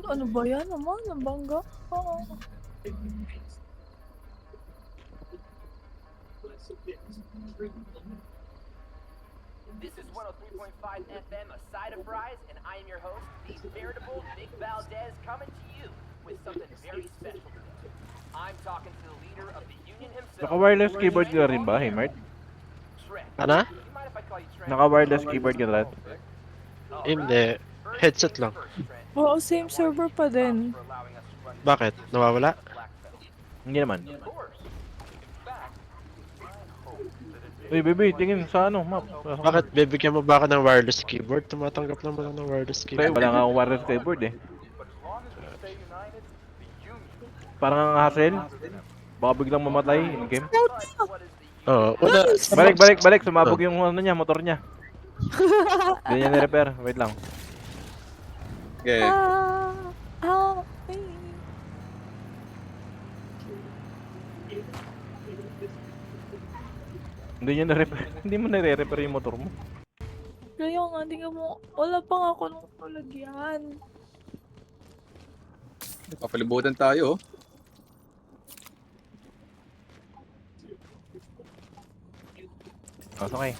Ano ba yan naman? Ang bangga. This is 103.5 FM, a side of Rise, and I am your host, the veritable Nick Valdez, coming to you with something very special today. I'm talking to the leader of the union himself. Naka-wireless keyboard ka rin ba, Mart? Trent. Ano? Do you mind if I call you Trent? Naka-wireless keyboard ka rin? Hindi. Headset lang. Oo, same server pa din. Bakit? Nawawala? Hindi naman. Uy, baby, tingin sa ano, map. Bakit? Bibigyan mo ba ako ng wireless keyboard? Tumatanggap naman ako ng wireless Pre, keyboard. wala nga akong wireless keyboard eh. Parang ang hassle. Baka biglang mamatay in game. Oo. Wala. Balik. Sumabog yung ano niya, motor niya. Hindi niya ni-repair. Wait lang. Okay. Ay. Hindi niya na-repair. Hindi mo nare-repair yung motor mo. Kaya nga, hindi ka mo, wala pa nga ako nung palagyan. Papalibutan tayo. Oh, okay.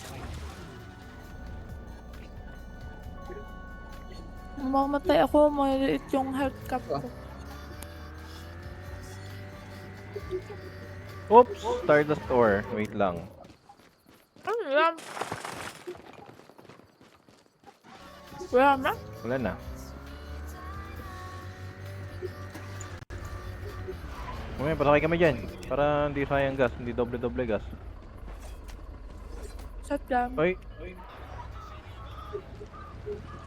Mamamatay ako, maliit yung health cap ko. Oops! Stardust ore. Wait lang. Ano yan? Wala na? Wala na. Mamaya, pasakay kami dyan. Para hindi sayang gas. Hindi doble-doble gas. Shot lang. Oy!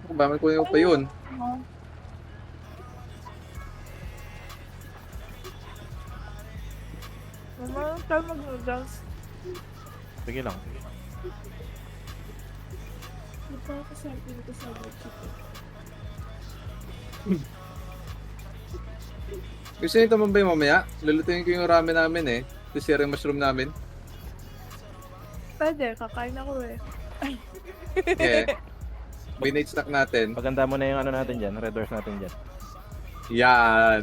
Bakit kunin ko pa yun? Mama, tayo mag-noodles. Sige lang. Di pa ako sabi ko sa chicken. Gusto nyo tumambay mamaya? Lulutuin ko yung ramen namin eh. Ito yung mushroom namin. Pwede, kakain ako eh. Eh. Binate snack natin. Paganda mo na yung ano natin dyan. Red doors natin dyan. Yan.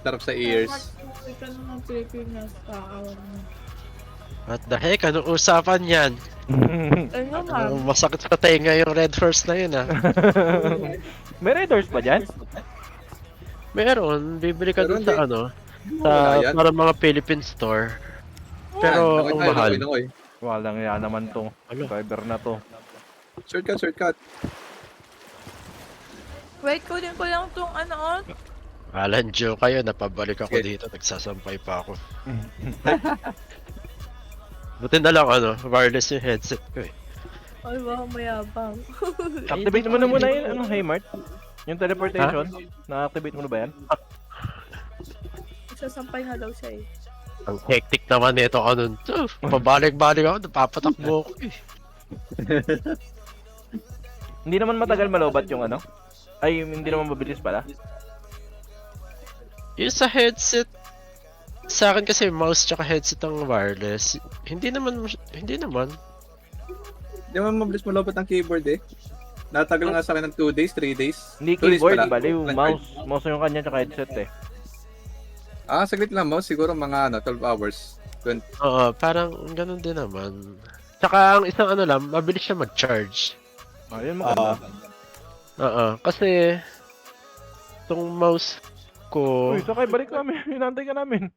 Sarap sa ears. Ika naman Pilipinas, kaawan mo. What the heck? Anong usapan yan? Ano nga? Masakit sa tenga yung red horse na yun ah. May red doors pa dyan? Meron. Bibili ka dun Meron sa din. ano. Wala Sa yan. para mga Philippine store. Pero Yan, ang mahal. Nakoy. Walang yan naman to. Ano? Driver na to. Shortcut. Wait, kunin ko lang tong ano. Alan Joe kayo, napabalik ako Okay. dito, nagsasampay pa ako. Buti na lang ano, wireless yung headset ko eh. Ay, wow, mayabang. Activate mo na muna yun. Ano, hey Mart? Yung teleportation. Na-activate mo na ba yan? Sasampay nga daw siya eh. Ang hectic naman nito ano to. Pabalik-balik ako, napapatakbo ako eh. Hindi naman matagal malobat yung ano? Ay, hindi naman mabilis pala. Yung sa headset, sa akin kasi mouse tsaka headset ang wireless. Hindi naman. Hindi man mabilis malapit ang keyboard eh. Natagal nga sa akin ng 2 days, 3 days. Hindi 2 days keyboard, pala. baliw. Lang Mouse. Mouse yung kanya tsaka headset eh. Saglit lang mouse. Siguro mga 12 hours. 20. Oo, parang ganun din naman. Tsaka ang isang ano lang, mabilis siya mag-charge. Ayun, maganda. Oo, kasi itong mouse ko. Uy, sakay, balik namin. Hinantay ka namin.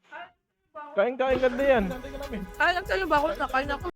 Kain ganda yan. Ah, nagtalo ba ako? Nakain ako.